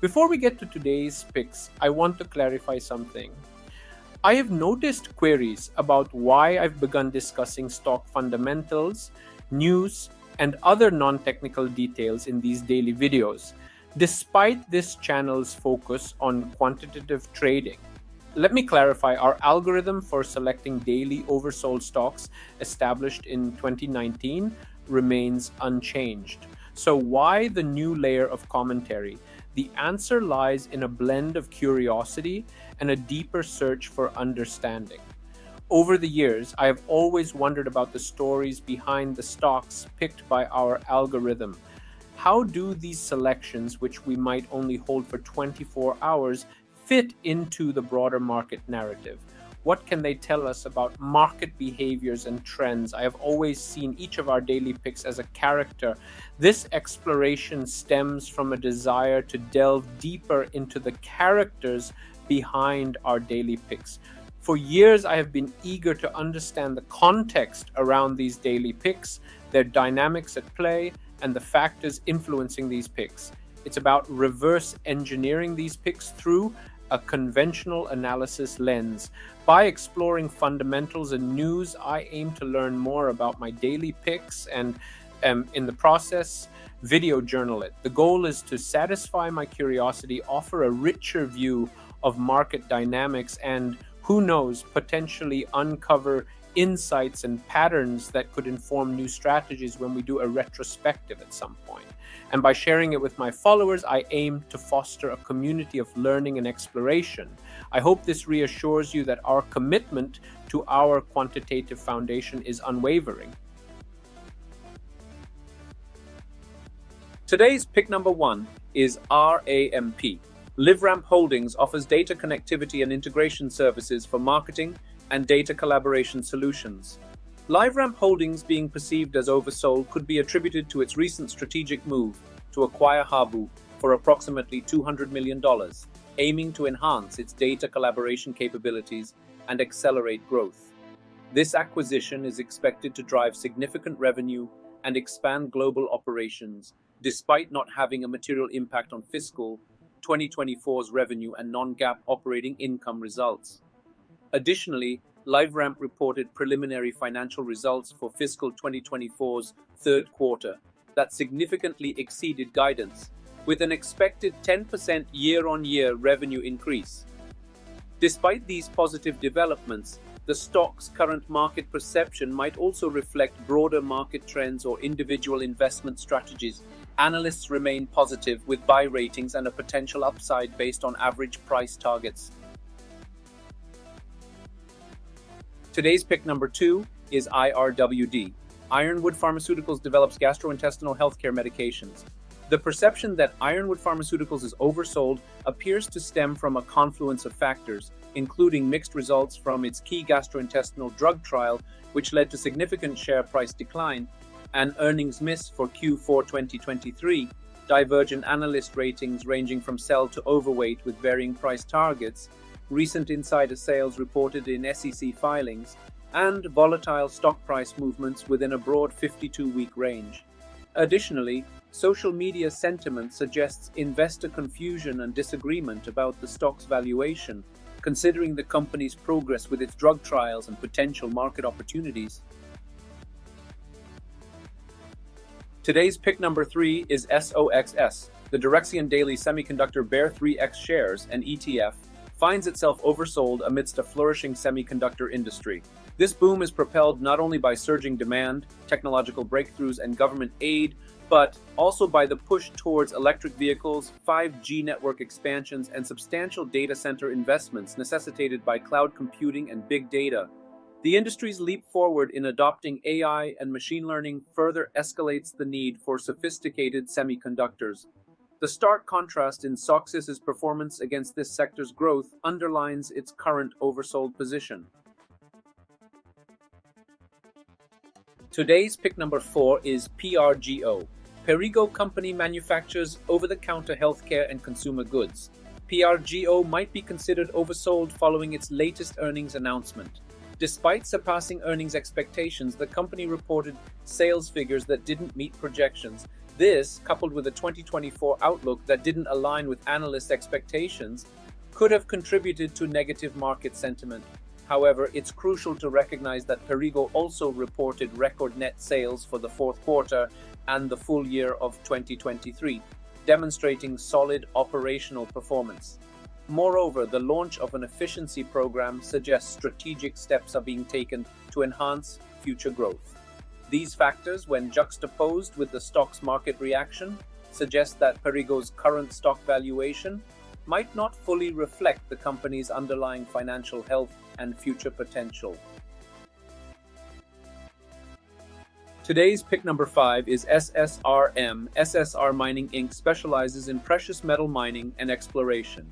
Before we get to today's picks, I want to clarify something. I have noticed queries about why I've begun discussing stock fundamentals, news, and other non-technical details in these daily videos, despite this channel's focus on quantitative trading. Let me clarify, our algorithm for selecting daily oversold stocks established in 2019 remains unchanged. So why the new layer of commentary? The answer lies in a blend of curiosity and a deeper search for understanding. Over the years, I have always wondered about the stories behind the stocks picked by our algorithm. How do these selections, which we might only hold for 24 hours, fit into the broader market narrative? What can they tell us about market behaviors and trends? I have always seen each of our daily picks as a character. This exploration stems from a desire to delve deeper into the characters behind our daily picks. For years, I have been eager to understand the context around these daily picks, their dynamics at play, and the factors influencing these picks. It's about reverse engineering these picks through a conventional analysis lens. By exploring fundamentals and news, I aim to learn more about my daily picks and, in the process, video journal it. The goal is to satisfy my curiosity, offer a richer view of market dynamics, and who knows, potentially uncover insights and patterns that could inform new strategies when we do a retrospective at some point. And by sharing it with my followers, I aim to foster a community of learning and exploration. I hope this reassures you that our commitment to our quantitative foundation is unwavering. Today's pick number 1 is RAMP. LiveRamp Holdings offers data connectivity and integration services for marketing and data collaboration solutions. LiveRamp Holdings, being perceived as oversold, could be attributed to its recent strategic move to acquire Habu for approximately $200 million, aiming to enhance its data collaboration capabilities and accelerate growth. This acquisition is expected to drive significant revenue and expand global operations, despite not having a material impact on fiscal 2024's revenue and non-GAAP operating income results. Additionally, LiveRamp reported preliminary financial results for fiscal 2024's third quarter that significantly exceeded guidance, with an expected 10% year-on-year revenue increase. Despite these positive developments, the stock's current market perception might also reflect broader market trends or individual investment strategies. Analysts remain positive, with buy ratings and a potential upside based on average price targets. Today's pick number 2 is IRWD. Ironwood Pharmaceuticals develops gastrointestinal healthcare medications. The perception that Ironwood Pharmaceuticals is oversold appears to stem from a confluence of factors, including mixed results from its key gastrointestinal drug trial, which led to significant share price decline, and earnings miss for Q4 2023, divergent analyst ratings ranging from sell to overweight with varying price targets, recent insider sales reported in SEC filings, and volatile stock price movements within a broad 52-week range. Additionally, social media sentiment suggests investor confusion and disagreement about the stock's valuation, considering the company's progress with its drug trials and potential market opportunities. Today's pick number 3 is SOXS. The Direxion Daily Semiconductor Bear 3X shares, an ETF, finds itself oversold amidst a flourishing semiconductor industry. This boom is propelled not only by surging demand, technological breakthroughs, and government aid, but also by the push towards electric vehicles, 5G network expansions, and substantial data center investments necessitated by cloud computing and big data. The industry's leap forward in adopting AI and machine learning further escalates the need for sophisticated semiconductors. The stark contrast in SOXS's performance against this sector's growth underlines its current oversold position. Today's pick number 4 is PRGO. PRGO company manufactures over-the-counter healthcare and consumer goods. PRGO might be considered oversold following its latest earnings announcement. Despite surpassing earnings expectations, the company reported sales figures that didn't meet projections. This, coupled with a 2024 outlook that didn't align with analyst expectations, could have contributed to negative market sentiment. However, it's crucial to recognize that PRGO also reported record net sales for the fourth quarter and the full year of 2023, demonstrating solid operational performance. Moreover, the launch of an efficiency program suggests strategic steps are being taken to enhance future growth. These factors, when juxtaposed with the stock's market reaction, suggest that PRGO's current stock valuation might not fully reflect the company's underlying financial health and future potential. Today's pick number 5 is SSRM. SSR Mining Inc. specializes in precious metal mining and exploration.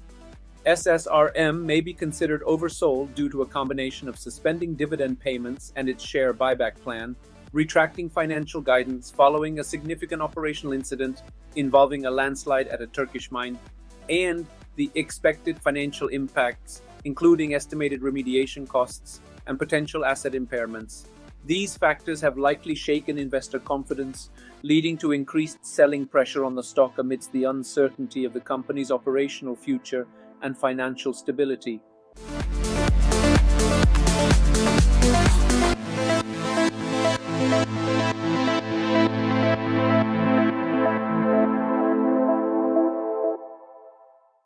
SSRM may be considered oversold due to a combination of suspending dividend payments and its share buyback plan, retracting financial guidance following a significant operational incident involving a landslide at a Turkish mine, and the expected financial impacts, including estimated remediation costs and potential asset impairments. These factors have likely shaken investor confidence, leading to increased selling pressure on the stock amidst the uncertainty of the company's operational future and financial stability.